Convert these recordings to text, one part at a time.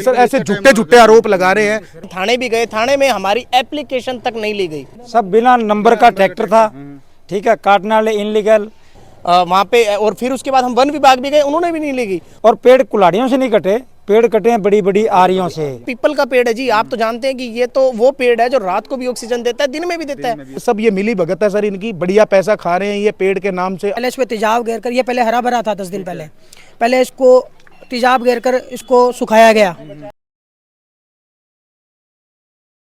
Sir ऐसे झूठे झूठे आरोप लगा रहे हैं। थाने भी गए, थाने में हमारी एप्लीकेशन तक नहीं ली गई। सब बिना नंबर का ट्रैक्टर था, ठीक है, काटने वाले इनलीगल वहाँ पे। और फिर उसके बाद हम वन विभाग भी गए, उन्होंने भी नहीं ली गई। और पेड़ कुल्हाड़ियों से नहीं कटे, पेड़ कटे हैं बड़ी बड़ी आरियों से। पीपल का पेड़ है जी, आप तो जानते हैं कि ये तो वो पेड़ है जो रात को भी ऑक्सीजन देता है, दिन में भी देता है। सब ये मिली भगत है सर इनकी, बढ़िया पैसा खा रहे हैं ये पेड़ के नाम से। पहले इस पे तेजाब घेर कर, ये पहले हरा भरा था 10 दिन पहले इसको तेजाब घेर कर इसको सुखाया गया।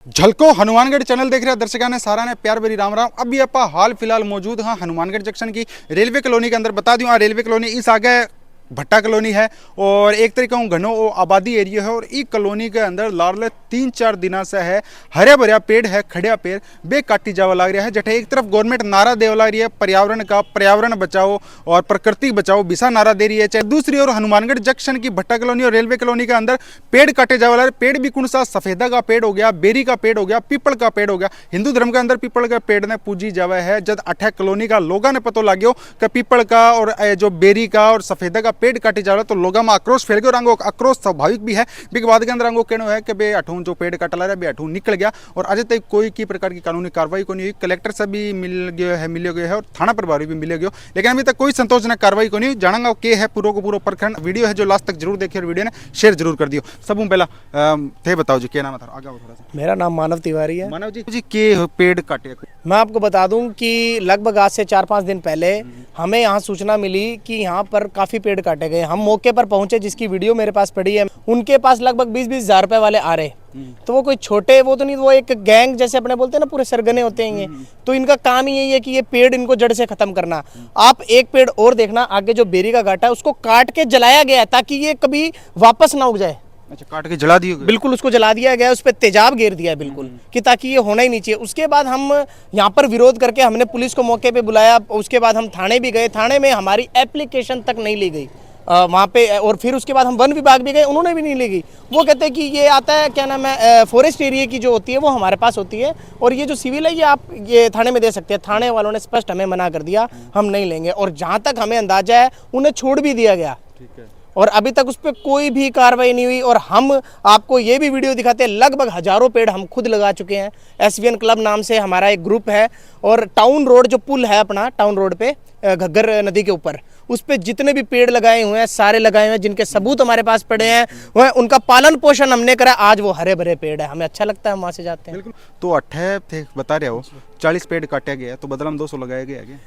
झलको हनुमानगढ़ चैनल देख रहे दर्शकों ने सारा ने प्यार भरी राम राम। अभी आप हाल फिलहाल मौजूद हाँ हनुमानगढ़ जंक्शन की रेलवे कॉलोनी के अंदर। बता दूं रेलवे कॉलोनी इस आगे भट्टा कॉलोनी है और एक तरीका घनो आबादी एरिया है। और इस कॉलोनी के अंदर लारले 3-4 दिनों से है हरे भरिया पेड़ है, खड़िया पेड़ बे काटी जावा लग रहा है। जटे एक तरफ गवर्नमेंट नारा देव लग रही है पर्यावरण का, पर्यावरण बचाओ और प्रकृति बचाओ बिसा नारा दे रही है। चाहे दूसरी ओर हनुमानगढ़ जंक्शन की भट्टा कॉलोनी और रेलवे कॉलोनी के अंदर पेड़ काटे जावा लग रहे। पेड़ भी कौन सा, सफेदा का पेड़ हो गया, बेरी का पेड़ हो गया, पीपल का पेड़ हो गया। हिंदू धर्म के अंदर पीपल के पेड़ ने पूजी जावा है। जब 8 कॉलोनी का लोगों ने पता लगे कि पीपल का और जो बेरी का और सफेदा का पेड़ काटे जा रहा है तो लोगों में आक्रोश फैल गया। और आक्रोश स्वाभाविक भी है। बिग बाद के अंदर अंगो कहना है कि बे अठून जो पेड़ काटा ला रहा है बे अठून निकल गया और आज तक कोई की प्रकार की कानूनी कार्रवाई को नहीं हुई। कलेक्टर से भी मिल गया है और थाना प्रभारी भी मिले गए, लेकिन अभी तक कोई संतोषजनक कार्रवाई को नहीं। जानांगा के है पूरा को पूरा प्रखंड। वीडियो है जो लास्ट तक जरूर देखिए और वीडियो ने शेयर जरूर कर दियो। सब पहला थे बताओ जी क्या नाम है आगे थोड़ा सा। मेरा नाम मानव तिवारी है। मानव जी के पेड़ काटे? मैं आपको बता दूं कि लगभग आज से 4-5 दिन पहले हमें यहाँ सूचना मिली कि यहाँ पर काफी पेड़ काटे गए। हम मौके पर पहुंचे, जिसकी वीडियो मेरे पास पड़ी है। उनके पास लगभग 20-20 हजार रुपए वाले आ रहे। तो वो कोई छोटे वो तो नहीं, वो एक गैंग जैसे अपने बोलते हैं ना, पूरे सरगने होते हैं ये। तो इनका काम ही यही है कि ये पेड़ इनको जड़ से खत्म करना। आप एक पेड़ और देखना, आगे जो बेरी का घाटा है उसको काट के जलाया गया है ताकि ये कभी वापस ना उग जाए। अच्छा, काट के जला दिए? बिल्कुल, उसको जला दिया गया, उस पर तेजाब घेर दिया बिल्कुल कि ताकि ये होना ही नहीं चाहिए। उसके बाद हम यहाँ पर विरोध करके हमने पुलिस को मौके पे बुलाया। उसके बाद हम थाने भी गए, थाने में हमारी एप्लीकेशन तक नहीं ली गई वहाँ पे। और फिर उसके बाद हम वन विभाग भी गए, उन्होंने भी नहीं ली गई। वो कहते हैं कि ये आता है क्या नाम है फॉरेस्ट एरिया की जो होती है वो हमारे पास होती है और ये जो सिविल है ये आप ये थाने में दे सकते हैं। थाने वालों ने स्पष्ट हमें मना कर दिया, हम नहीं लेंगे। और जहाँ तक हमें अंदाजा है उन्हें छोड़ भी दिया गया। ठीक है। और अभी तक उस पर कोई भी कार्रवाई नहीं हुई। और हम आपको ये भी वीडियो दिखाते हैं, लगभग हजारों पेड़ हम खुद लगा चुके हैं। SVN क्लब नाम से हमारा एक ग्रुप है और टाउन रोड जो पुल है अपना, टाउन रोड पे घग्गर नदी के ऊपर, उस पे जितने भी पेड़ लगाए हुए हैं सारे लगाए हुए हैं, जिनके सबूत हमारे पास पड़े हैं। वह उनका पालन पोषण हमने करा, आज वो हरे भरे पेड़ है, हमें अच्छा लगता है, हम वहाँ से जाते हैं। बिल्कुल। तो 8 थे बता रहे हो, 40 पेड़ काटे गए तो बदला में 200 लगाए गए।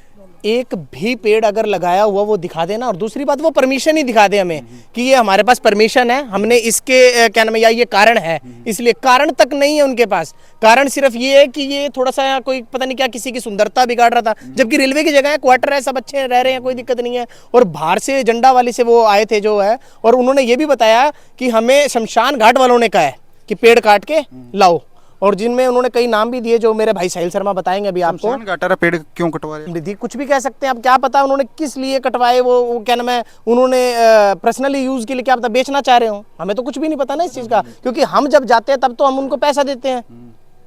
एक भी पेड़ अगर लगाया हुआ वो दिखा देना। और दूसरी बात, वो परमिशन ही दिखा दे हमें कि ये हमारे पास परमिशन है, हमने इसके क्या नाम है या ये कारण है, इसलिए कारण तक नहीं है उनके पास। कारण सिर्फ ये है कि ये थोड़ा सा कोई पता नहीं क्या किसी की सुंदरता बिगाड़ रहा था, जबकि रेलवे की जगह है, क्वार्टर है, सब अच्छे रह रहे हैं, कोई दिक्कत नहीं है। और बाहर से झंडा वाली से वो आए थे जो है, और उन्होंने ये भी बताया कि हमें शमशान घाट वालों ने कहा है कि पेड़ काट के लाओ। और जिनमें उन्होंने कई नाम भी दिए जो मेरे भाई साहिल शर्मा बताएंगे अभी आपको। पेड़ क्यों कटवा रहे? कुछ भी कह सकते हैं, अब क्या पता उन्होंने किस लिए कटवाए। वो क्या नाम है, उन्होंने पर्सनली यूज के लिए क्या पता बेचना चाह रहे हो, हमें तो कुछ भी नहीं पता ना इस चीज का। क्योंकि हम जब जाते हैं तब तो हम उनको पैसा देते हैं।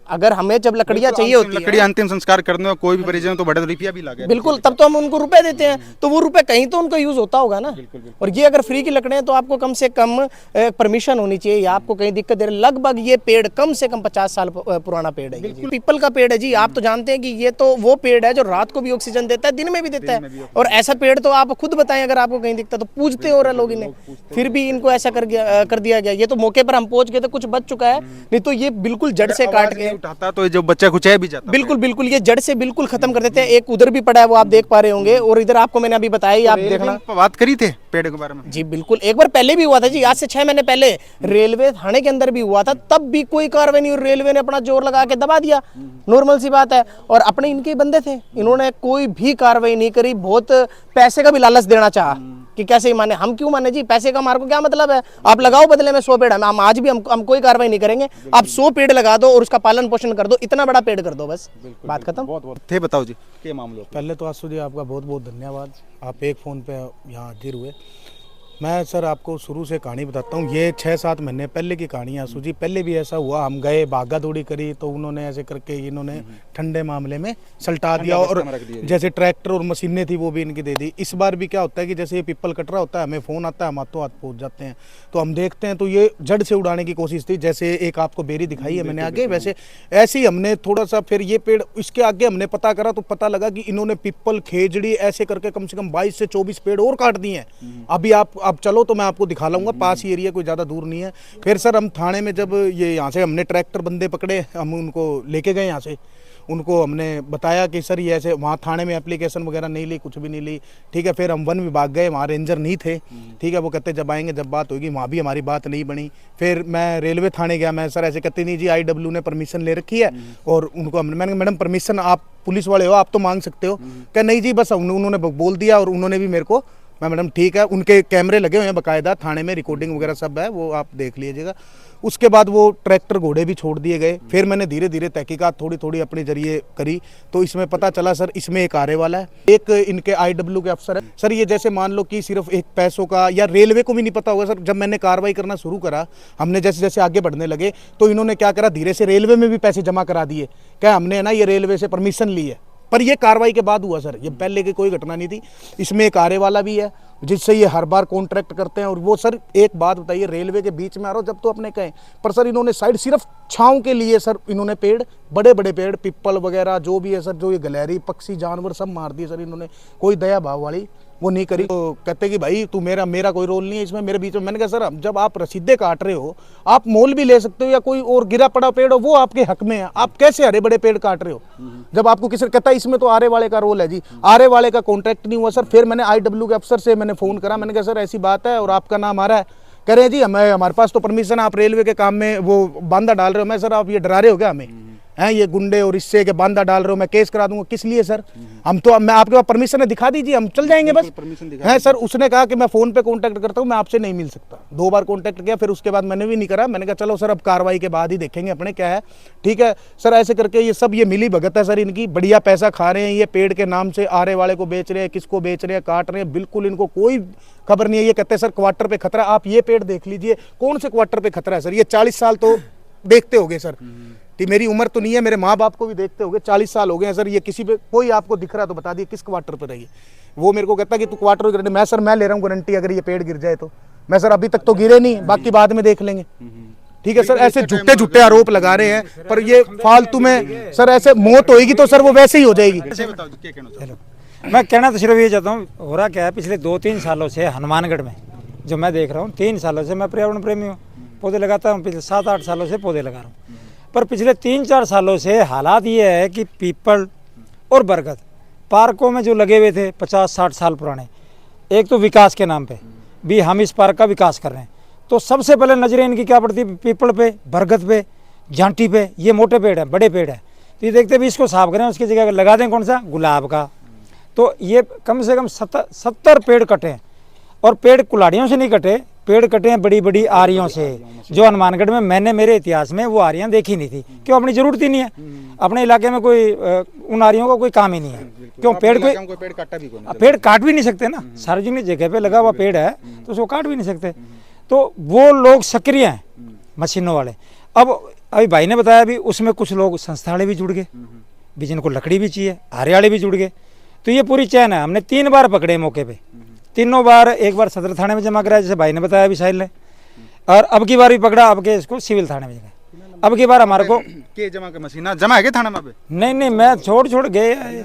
अगर हमें जब लकड़ियां चाहिए होती है, लकड़ी अंतिम संस्कार करने में कोई भी परिजन तो बड़े रुपया भी लगे, बिल्कुल, तब तो हम उनको रुपए देते हैं। तो वो रुपए कहीं तो उनको यूज होता होगा ना। और ये अगर फ्री की लकड़ियां तो आपको कम से कम परमिशन होनी चाहिए या आपको कहीं दिक्कत दे रही। लगभग ये पेड़ कम से कम 50 साल पुराना पेड़ है। पीपल का पेड़ है जी, आप तो जानते हैं कि ये तो वो पेड़ है जो रात को भी ऑक्सीजन देता है, दिन में भी देता है। और ऐसा पेड़ तो आप खुद बताएं, अगर आपको कहीं दिखता तो पूछते हो रहे लोग इन्हें, फिर भी इनको ऐसा कर दिया गया। ये तो मौके पर हम पहुंच गए थे, कुछ बच चुका है, नहीं तो ये बिल्कुल जड़ से काट के उठाता तो जो बच्चा कुछ है भी जाता। बिल्कुल ये जड़ से बिल्कुल खत्म कर देते हैं। एक उधर भी पड़ा है वो आप देख पा रहे होंगे, और इधर आपको मैंने अभी बताया, आप देखना। बात करी थे पेड़ के बारे में? जी बिल्कुल, एक बार पहले भी हुआ था जी, आज से 6 महीने पहले रेलवे थाने के अंदर भी हुआ था, तब भी कोई कार्रवाई नहीं हुई। रेलवे ने अपना जोर लगा के दबा दिया, नॉर्मल सी बात है। और अपने इनके बंदे थे, इन्होंने कोई भी कार्रवाई नहीं करी। बहुत पैसे का भी लालच देना चाहा कि कैसे ही माने, हम क्यों माने जी, पैसे का हमारे को क्या मतलब है, आप लगाओ बदले में 100 पेड़। हम आज भी हम कोई कार्रवाई नहीं करेंगे, आप 100 पेड़ लगा दो और उसका पालन पोषण कर दो, इतना बड़ा पेड़ कर दो, बस बात खत्म। बहुत थे बताओ जी क्या मामला? पहले तो आसू जी आपका बहुत बहुत धन्यवाद, आप एक फ़ोन पे यहाँ हाजिर हुए। मैं सर आपको शुरू से कहानी बताता हूँ। ये 6-7 महीने पहले की कहानी है आंसू जी। पहले भी ऐसा हुआ, हम गए, भागा दौड़ी करी, तो उन्होंने ऐसे करके इन्होंने ठंडे मामले में सल्टा दिया और जैसे ट्रैक्टर और मशीनें थी वो भी इनकी दे दी। इस बार भी क्या होता है कि जैसे ये पीपल कट रहा होता है, हमें फ़ोन आता है, हम हाथों हाथ पहुँच जाते हैं, तो हम देखते हैं तो ये जड़ से उड़ाने की कोशिश थी। जैसे एक आपको बेरी दिखाई है मैंने आगे, वैसे ऐसे ही हमने थोड़ा सा फिर ये पेड़ इसके आगे हमने पता करा तो पता लगा कि इन्होंने पीपल, खेजड़ी ऐसे करके कम से कम 22 से 24 पेड़ और काट दिए हैं। अभी आप अब चलो तो मैं आपको दिखा लाऊंगा, पास ही एरिया, कोई ज़्यादा दूर नहीं है। फिर सर हम थाने में जब ये यहाँ से हमने ट्रैक्टर बंदे पकड़े, हम उनको लेके गए यहाँ से, उनको हमने बताया कि सर ये ऐसे, वहाँ थाने में एप्लीकेशन वगैरह नहीं ली, कुछ भी नहीं ली, ठीक है। फिर हम वन विभाग गए, वहाँ रेंजर नहीं थे, ठीक है। वो कहते जब आएंगे जब बात होगी, वहाँ भी हमारी बात नहीं बनी। फिर मैं रेलवे थाने गया, मैं सर ऐसे कहते नहीं जी IW ने परमिशन ले रखी है और उनको मैंने मैडम परमिशन आप पुलिस वाले हो, आप तो मांग सकते हो। क्या नहीं जी, बस उन्होंने बोल दिया और उन्होंने भी मेरे को, मैं मैडम ठीक है, उनके कैमरे लगे हुए हैं बाकायदा थाने में, रिकॉर्डिंग वगैरह सब है, वो आप देख लीजिएगा। उसके बाद वो ट्रैक्टर घोड़े भी छोड़ दिए गए। फिर मैंने धीरे धीरे तहकीकात थोड़ी थोड़ी अपने जरिए करी, तो इसमें पता चला सर इसमें एक आरे वाला है, एक इनके IW के अफसर है। सर ये जैसे मान लो कि सिर्फ एक पैसों का, या रेलवे को भी नहीं पता होगा सर, जब मैंने कार्रवाई करना शुरू करा, हमने जैसे जैसे आगे बढ़ने लगे तो इन्होंने क्या करा, धीरे से रेलवे में भी पैसे जमा करा दिए। क्या हमने ना ये रेलवे से परमिशन ली है, पर ये कार्रवाई के बाद हुआ सर, ये पहले की कोई घटना नहीं थी। इसमें एक आरे वाला भी है जिससे ये हर बार कॉन्ट्रैक्ट करते हैं। और वो सर एक बात बताइए, रेलवे के बीच में आ रहा हो जब तो अपने कहें, पर सर इन्होंने साइड सिर्फ छांव के लिए सर इन्होंने पेड़, बड़े बड़े पेड़, पिप्पल वगैरह जो भी है सर, जो ये गिलहरी पक्षी जानवर सब मार दिए सर इन्होंने, कोई दया भाव वाली वो नहीं करी। तो कहते कि भाई तू मेरा कोई रोल नहीं है इसमें, मेरे बीच में। मैंने कहा सर जब आप रसीदे काट रहे हो, आप मोल भी ले सकते हो, या कोई और गिरा पड़ा पेड़ हो वो आपके हक में है, आप कैसे हरे बड़े पेड़ काट रहे हो जब आपको किसी कहता है इसमें तो आरे वाले का रोल है जी। आरे वाले का कॉन्ट्रैक्ट नहीं हुआ सर। फिर मैंने IW के अफसर से मैंने फ़ोन करा, मैंने कहा सर ऐसी बात है और आपका नाम आ रहा है, कह रहे हैं जी हमारे पास तो परमिशन, आप रेलवे के काम में वो बांधा डाल रहे हो। मैं सर आप ये डरा रहे हो क्या हमें, हैं ये गुंडे और इससे के बांधा डाल रहे हो, मैं केस करा दूंगा। किस लिए सर, हम तो, मैं आपके पास परमिशन है, दिखा दीजिए, हम चल जाएंगे बस, है सर। उसने कहा कि मैं फ़ोन पे कांटेक्ट करता हूँ, मैं आपसे नहीं मिल सकता। 2 बार कांटेक्ट किया, फिर उसके बाद मैंने भी नहीं करा। मैंने कहा चलो सर अब कार्रवाई के बाद ही देखेंगे अपने क्या है, ठीक है सर। ऐसे करके ये सब ये मिली भगत है सर इनकी, बढ़िया पैसा खा रहे हैं ये, पेड़ के नाम से आरे वाले को बेच रहे हैं, किसको बेच रहे हैं, काट रहे हैं, बिल्कुल इनको कोई खबर नहीं है। ये कहते हैं सर क्वार्टर पे खतरा, आप ये पेड़ देख लीजिए, कौन से क्वार्टर पे खतरा है सर। ये 40 साल तो देखते होंगे सर, मेरी उम्र तो नहीं है, मेरे माँ बाप को भी देखते होंगे, 40 साल हो गए हैं सर। ये किसी पे कोई आपको दिख रहा है तो बता दिए किस क्वार्टर पे रहिए। वो मेरे को कहता है कि तू क्वार्टर की गारंटी, मैं सर मैं ले रहा हूँ गारंटी, अगर ये पेड़ गिर जाए तो। मैं सर अभी तक तो गिरे नहीं, बाकी बाद में देख लेंगे, ठीक है सर। ऐसे झूठे झूठे आरोप लगा रहे हैं, पर ये फालतू में सर, ऐसे मौत होएगी तो सर वो वैसे ही हो जाएगी। मैं कहना तो सिर्फ ये चाहता हूँ, हो रहा क्या है, पिछले 2-3 सालों से हनुमानगढ़ में जो मैं देख रहा हूँ, 3 सालों से, मैं पर्यावरण प्रेमी हूँ, पौधे लगाता हूँ, पिछले 7-8 सालों से पौधे लगा रहा हूँ। पर पिछले 3-4 सालों से हालात ये है कि पीपल और बरगद पार्कों में जो लगे हुए थे 50-60 साल पुराने, एक तो विकास के नाम पे भी हम इस पार्क का विकास कर रहे हैं, तो सबसे पहले नजरें इनकी क्या पड़ती है, पीपल पे, बरगद पे, झांटी पे। ये मोटे पेड़ है, बड़े पेड़ है, तो ये देखते भी इसको साफ करें, उसकी जगह लगा दें कौन सा, गुलाब का। तो ये कम से कम 70 पेड़ कटे हैं, और पेड़ कुल्हाड़ियों से नहीं कटे, पेड़ कटे हैं बड़ी बड़ी आरियों से, जो हनुमानगढ़ में मैंने मेरे इतिहास में वो आरियां देखी नहीं थी। क्यों, अपनी जरूरत ही नहीं है, अपने इलाके में कोई उन आरियों का कोई काम ही नहीं है। क्यों, पेड़ पेड़ काट भी नहीं सकते ना, सार्वजनिक जगह पे लगा हुआ पेड़ है तो उसको काट भी नहीं सकते। तो वो लोग सक्रिय हैं मशीनों वाले। अब अभी भाई ने बताया भी, उसमें कुछ लोग संस्था वाले भी जुड़ गए, भी जिनको लकड़ी भी चाहिए, आरे वाले भी जुड़ गए। तो ये पूरी चैन है। हमने 3 बार पकड़े मौके पे, तीनों बार, एक बार सदर थाने में जमा कराया जैसे भाई ने बताया अभी साहिल ने, और अब की बार भी पकड़ा, अब के इसको सिविल थाने में जगह। अब की बार हमारे को के जमा के मशीना जमा है थाना में? नहीं, मैं छोड़ गए,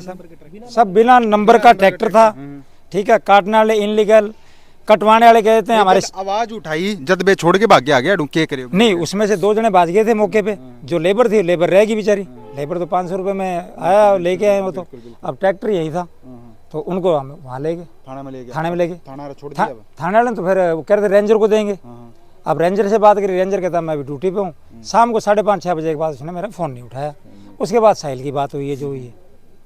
सब बिना नंबर का ट्रैक्टर था, ठीक है। काटने वाले इनलीगल, कटवाने वाले कहते हैं हमारे। आवाज उठाई जब बे छोड़ के भाग गया के करे नहीं, उसमें से 2 जने भाग गए थे मौके पे। जो लेबर थी, लेबर रहेगी बेचारी, लेबर तो 500 रुपये में आया लेके आए वो तो। अब ट्रैक्टर यही था तो उनको हम वहाँ ले गए, थाने में ले गए। थाने वाले तो फिर वो कह रहे थे रेंजर को देंगे। अब रेंजर से बात करी, रेंजर कहता मैं अभी ड्यूटी पे हूँ। शाम को 5:30-6 बजे के बाद उसने मेरा फ़ोन नहीं उठाया। उसके बाद साहिल की बात हुई है जो हुई है,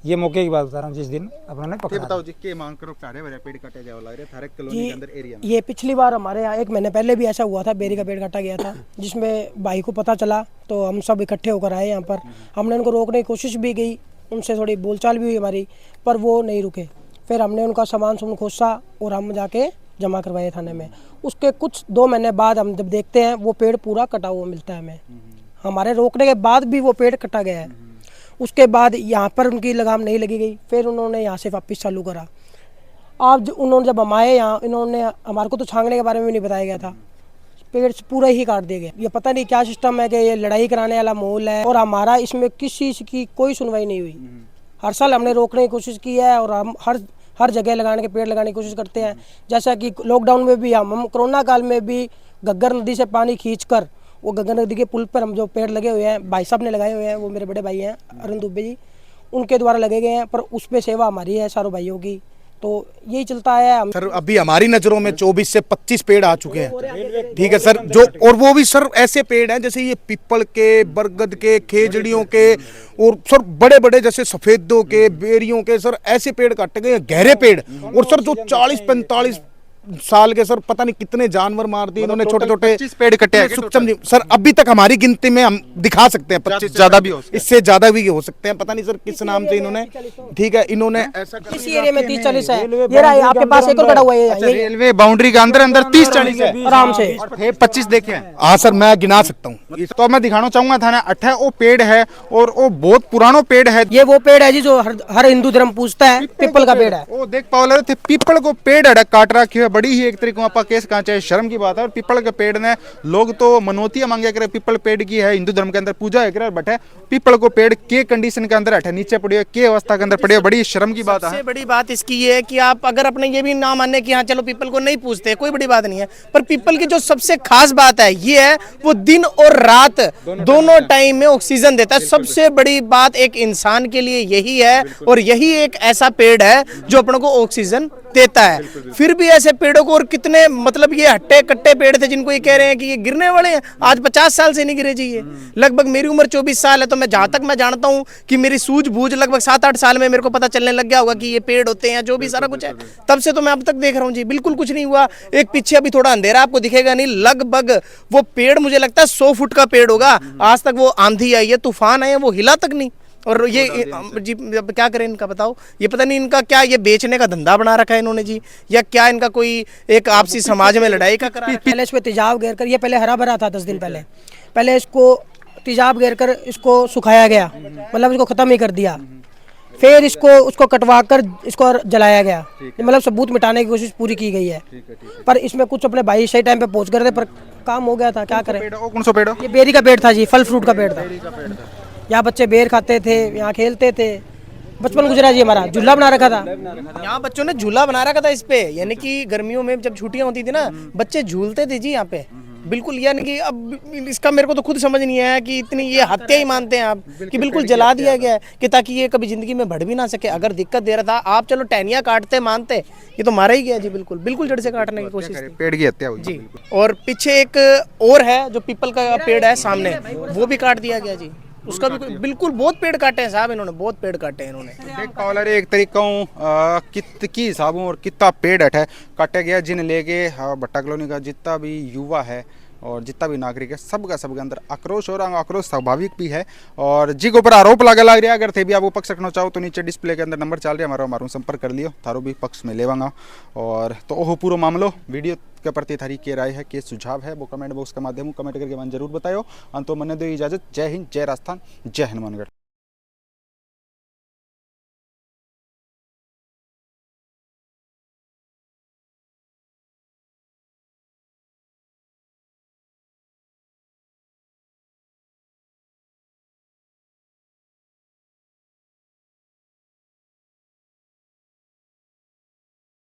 ये मौके की बात बता रहा हूँ जिस दिन अपने पकड़ा। बताओ जी, के मांग करो, पेड़ काटे जाए लग रहे थारे कॉलोनी के अंदर एरिया में। ये पिछली बार हमारे यहाँ 1 महीने पहले भी ऐसा हुआ था, बेरी का पेड़ काटा गया था, जिसमें भाई को पता चला तो हम सब इकट्ठे होकर आए यहाँ पर। हमने उनको रोकने की कोशिश भी की, उनसे थोड़ी बोलचाल भी हुई हमारी, पर वो नहीं रुके। फिर हमने उनका सामान खोसा और हम जाके जमा करवाए थाने में। उसके कुछ 2 महीने बाद हम जब देखते हैं वो पेड़ पूरा कटा हुआ मिलता है हमें, हमारे रोकने के बाद भी वो पेड़ कटा गया है। उसके बाद यहाँ पर उनकी लगाम नहीं लगी गई, फिर उन्होंने यहाँ से वापस चालू करा। आप उन्होंने जब हम आए यहाँ, इन्होंने हमारे को तो छांगने के बारे में भी नहीं बताया गया था, पेड़ पूरा ही काट दिया गया। ये पता नहीं क्या सिस्टम है कि ये लड़ाई कराने वाला माहौल है, और हमारा इसमें किसी चीज़ की कोई सुनवाई नहीं हुई। हर साल हमने रोकने की कोशिश की है और हम हर जगह लगाने के पेड़ लगाने की कोशिश करते हैं। जैसा कि लॉकडाउन में भी हम कोरोना काल में भी घग्गर नदी से पानी खींचकर वो घग्गर नदी के पुल पर हम जो पेड़ लगे हुए हैं, भाई साहब ने लगाए हुए हैं, वो मेरे बड़े भाई हैं अरुण दुबे जी, उनके द्वारा लगे गए हैं, पर उस पर सेवा हमारी है सारों भाइयों की, तो यही चलता है। हम सर अभी हमारी नज़रों में 24 से 25 पेड़ आ चुके हैं, ठीक है सर, जो और वो भी सर ऐसे पेड़ हैं जैसे ये पीपल के, बरगद के, खेजड़ियों के, और सर बड़े बड़े जैसे सफेदों के, बेरियों के, सर ऐसे पेड़ काटे गए, गहरे पेड़। और सर जो 40-45 साल के सर पता नहीं कितने जानवर मार दिए इन्होंने, छोटे छोटे 25 पेड़ कटे हैं समझिए सर। अभी तक हमारी गिनती में हम दिखा सकते हैं 25 ज्यादा भी हो सकते हैं। इससे ज्यादा भी हो सकते हैं, पता नहीं सर किस नाम से इन्होंने, ठीक है, इन्होंने ऐसा कर इसी एरिया में 30-40 है। ये रहा आपके पास एक और खड़ा हुआ है, अच्छा, रेलवे बाउंड्री के अंदर अंदर 30-40 है आराम से। और 25 देखे हैं। हाँ सर मैं गिना सकता हूँ। तो मैं दिखाना चाहूंगा थाना 8 वो पेड़ है और वो बहुत पुरानो पेड़ है। ये वो पेड़ है जी जो हर हिंदू धर्म पूजता है, पीपल का पेड़ है। वो देख पाओ लगे थे पीपल को पेड़ अड़क काट रखी है, बड़ी ही एक तरीके आपा केस कांचे है, शर्म की बात है। और पीपल के पेड़ ने लोग तो मनोतियां मांगे करे, पीपल पेड़ की है हिंदू धर्म के अंदर पूजा है करे, बट है पीपल को पेड़ के कंडीशन के अंदर है, नीचे पड़ी है, के अवस्था के अंदर पड़ी है, बड़ी शर्म की बात है। सबसे बड़ी बात इसकी ये है कि आप अगर अपने ये भी ना माने कि हाँ चलो पीपल को नहीं पूछते, कोई बड़ी बात नहीं है, पर पीपल की जो सबसे खास बात है ये है वो दिन और रात दोनों टाइम में ऑक्सीजन देता है। सबसे बड़ी बात एक इंसान के लिए यही है, और यही एक ऐसा पेड़ है जो अपनों को ऑक्सीजन देता है। फिर भी ऐसे पेड़ों को, और कितने मतलब ये हट्टे कट्टे पेड़ थे जिनको ये कह रहे हैं कि ये गिरने वाले हैं, आज 50 साल से नहीं गिरे जी। ये लगभग मेरी उम्र 24 साल है, तो मैं जहां तक मैं जानता हूं कि मेरी सूझबूझ लगभग 7-8 साल में मेरे को पता चलने लग गया होगा कि ये पेड़ होते हैं, जो भी सारा कुछ है, तब से तो मैं अब तक देख रहा हूँ जी, बिल्कुल कुछ नहीं हुआ। एक पीछे अभी थोड़ा अंधेरा आपको दिखेगा नहीं, लगभग वो पेड़ मुझे लगता है 100 फुट का पेड़ होगा। आज तक वो आंधी आई है, तूफान आए, वो हिला तक नहीं। और ये जी अब क्या करें इनका बताओ, ये पता नहीं इनका क्या, ये बेचने का धंधा बना रखा है इन्होंने जी, या क्या इनका कोई एक आपसी समाज में लड़ाई का करा। पहले इस पे तेजाब घेर कर, ये पहले हरा भरा था 10 दिन पहले इसको तेजाब घेर कर इसको सुखाया गया, मतलब इसको खत्म ही कर दिया। फिर उसको कटवा कर इसको जलाया गया, मतलब सबूत मिटाने की कोशिश पूरी की गई है। पर इसमें कुछ अपने भाई सही टाइम पे पहुंच गए थे, पर काम हो गया था, क्या करें। कौन सा पेड़? ये बेरी का पेड़ था जी, फल फ्रूट का पेड़ था। यहाँ बच्चे बेर खाते थे, यहाँ खेलते थे, बचपन गुजरा जी हमारा। झूला बना रखा था यहाँ, बच्चों ने झूला बना रखा था इस पे, यानी कि गर्मियों में जब छुट्टियां होती थी ना, बच्चे झूलते थे जी यहाँ पे, बिल्कुल। यानी कि अब इसका मेरे को तो खुद समझ नहीं आया कि इतनी ये हत्या ही मानते हैं आप, कि बिल्कुल जला दिया गया है कि ताकि ये कभी जिंदगी में बढ़ भी ना सके। अगर दिक्कत दे रहा था आप चलो टहनियाँ काटते मानते, ये तो मारा ही गया जी, बिल्कुल बिल्कुल जड़ से काटने की कोशिश की। पेड़ की हत्या हुई जी। और पीछे एक और है जो पीपल का पेड़ है सामने, वो भी काट दिया गया जी, उसका भी बिल्कुल। बहुत पेड़ काटे हैं साहब इन्होंने, बहुत पेड़ काटे हैं इन्होंने। देख पाओ एक तरीका कित की हिसाबों और कितना पेड़ है काटा गया, जिन लेके भट्टा कॉलोनी का जितना भी युवा है और जितना भी नागरिक है, सबका सबके अंदर आक्रोश, और आक्रोश स्वाभाविक भी है। और जी के ऊपर आरोप लग रहा, अगर थे भी आप वो पक्ष रखना चाहो तो नीचे डिस्प्ले के अंदर नंबर चल रहा है, हमारा संपर्क कर लियो, थारो भी पक्ष में लेवांगा। और तो ओहो पूरा मामलो वीडियो के प्रति थारी के राय है, के सुझाव है, वो कमेंट बॉक्स के माध्यम कमेंट करके मन जरूर बताओ। अंतो मन दो इजाजत। जय हिंद, जय राजस्थान, जय हनुमानगढ़।